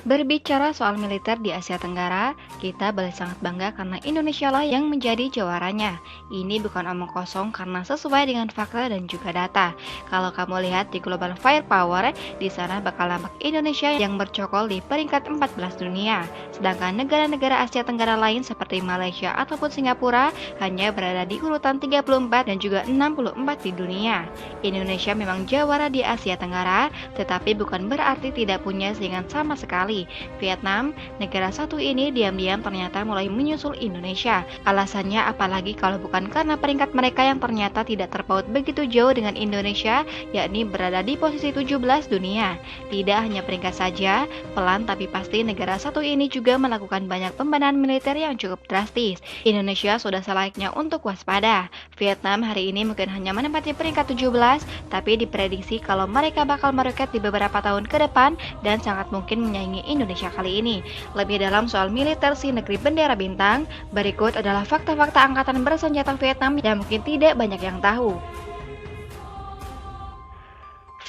Berbicara soal militer di Asia Tenggara, kita boleh sangat bangga karena Indonesia lah yang menjadi jawarannya. Ini bukan omong kosong karena sesuai dengan fakta dan juga data. Kalau kamu lihat di Global Firepower, di sana bakal nampak Indonesia yang bercokol di peringkat 14 dunia. Sedangkan negara-negara Asia Tenggara lain seperti Malaysia ataupun Singapura hanya berada di urutan 34 dan juga 64 di dunia. Indonesia memang jawara di Asia Tenggara, tetapi bukan berarti tidak punya saingan sama sekali. Vietnam, negara satu ini diam-diam ternyata mulai menyusul Indonesia. Alasannya apalagi kalau bukan karena peringkat mereka yang ternyata tidak terpaut begitu jauh dengan Indonesia, yakni berada di posisi 17 dunia. Tidak hanya peringkat saja, pelan tapi pasti negara satu ini juga melakukan banyak pembenahan militer yang cukup drastis. Indonesia sudah selayaknya untuk waspada. Vietnam hari ini mungkin hanya menempati peringkat 17, tapi diprediksi kalau mereka bakal meroket di beberapa tahun ke depan dan sangat mungkin menyaingi Indonesia kali ini. Lebih dalam soal militer si negeri bendera bintang, berikut adalah fakta-fakta angkatan bersenjata Vietnam yang mungkin tidak banyak yang tahu.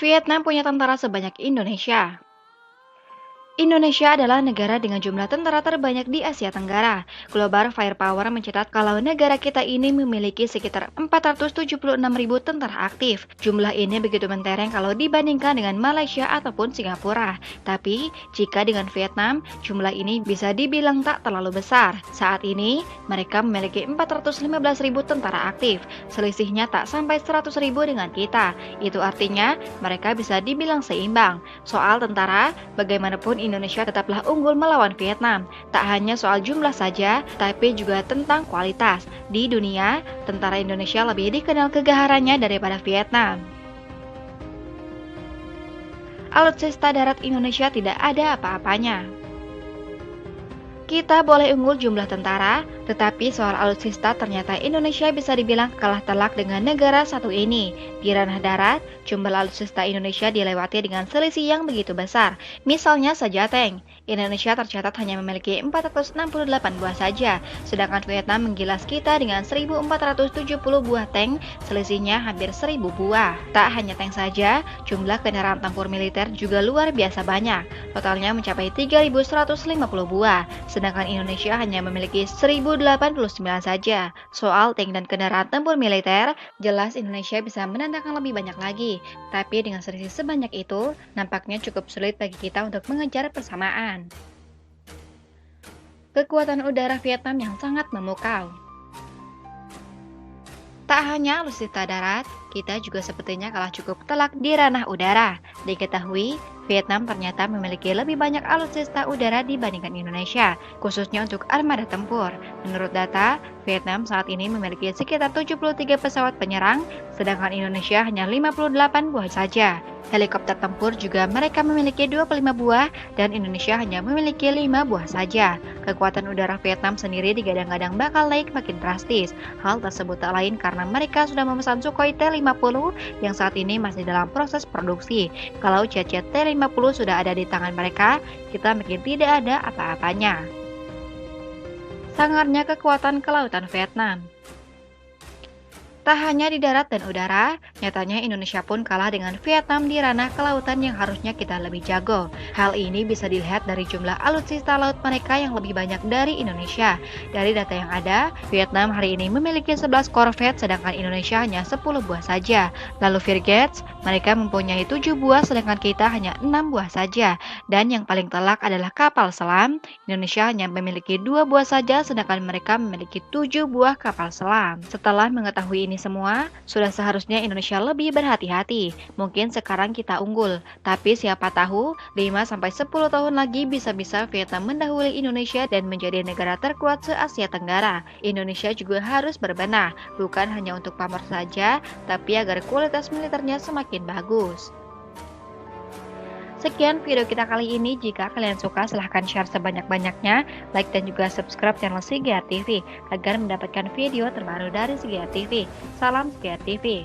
Vietnam punya tentara sebanyak Indonesia. Indonesia adalah negara dengan jumlah tentara terbanyak di Asia Tenggara. Global Firepower mencatat kalau negara kita ini memiliki sekitar 476.000 tentara aktif. Jumlah ini begitu mentereng kalau dibandingkan dengan Malaysia ataupun Singapura. Tapi, jika dengan Vietnam, jumlah ini bisa dibilang tak terlalu besar. Saat ini, mereka memiliki 415.000 tentara aktif. Selisihnya tak sampai 100.000 dengan kita. Itu artinya, mereka bisa dibilang seimbang. Soal tentara, bagaimanapun Indonesia tetaplah unggul melawan Vietnam. Tak hanya soal jumlah saja, tapi juga tentang kualitas. Di dunia, tentara Indonesia lebih dikenal kegaharannya daripada Vietnam. Alutsista darat Indonesia tidak ada apa-apanya. Kita boleh unggul jumlah tentara, tetapi soal alutsista ternyata Indonesia bisa dibilang kalah telak dengan negara satu ini. Di ranah darat, jumlah alutsista Indonesia dilewati dengan selisih yang begitu besar. Misalnya saja tank, Indonesia tercatat hanya memiliki 468 buah saja, sedangkan Vietnam menggilas kita dengan 1.470 buah tank, selisihnya hampir 1.000 buah. Tak hanya tank saja, jumlah kendaraan tempur militer juga luar biasa banyak, totalnya mencapai 3.150 buah. Sedangkan Indonesia hanya memiliki 1.089 saja. Soal tank dan kendaraan tempur militer, jelas Indonesia bisa menandakan lebih banyak lagi. Tapi dengan selisih sebanyak itu, nampaknya cukup sulit bagi kita untuk mengejar persamaan. Kekuatan udara Vietnam yang sangat memukau. Tak hanya alutsista darat, kita juga sepertinya kalah cukup telak di ranah udara. Diketahui, Vietnam ternyata memiliki lebih banyak alutsista udara dibandingkan Indonesia, khususnya untuk armada tempur. Menurut data, Vietnam saat ini memiliki sekitar 73 pesawat penyerang, sedangkan Indonesia hanya 58 buah saja. Helikopter tempur juga mereka memiliki 25 buah dan Indonesia hanya memiliki 5 buah saja. Kekuatan udara Vietnam sendiri digadang-gadang bakal naik makin drastis. Hal tersebut tak lain karena mereka sudah memesan Sukhoi T-50 yang saat ini masih dalam proses produksi. Kalau jet-jet T-50 sudah ada di tangan mereka, kita makin tidak ada apa-apanya. Sangarnya kekuatan kelautan Vietnam. Tak hanya di darat dan udara, nyatanya Indonesia pun kalah dengan Vietnam di ranah kelautan yang harusnya kita lebih jago. Hal ini bisa dilihat dari jumlah alutsista laut mereka yang lebih banyak dari Indonesia. Dari data yang ada, Vietnam hari ini memiliki 11 korvet sedangkan Indonesia hanya 10 buah saja. Lalu frigates, mereka mempunyai 7 buah sedangkan kita hanya 6 buah saja. Dan yang paling telak adalah kapal selam, Indonesia hanya memiliki 2 buah saja sedangkan mereka memiliki 7 buah kapal selam. Setelah mengetahui ini semua, sudah seharusnya Indonesia lebih berhati-hati. Mungkin sekarang kita unggul, tapi siapa tahu 5-10 tahun lagi bisa-bisa Vietnam mendahului Indonesia dan menjadi negara terkuat se-Asia Tenggara. Indonesia juga harus berbenah, bukan hanya untuk pamer saja, tapi agar kualitas militernya semakin bagus. Sekian video kita kali ini. Jika kalian suka, silahkan share sebanyak-banyaknya, like dan juga subscribe channel Sigea TV agar mendapatkan video terbaru dari Sigea TV. Salam Sigea TV.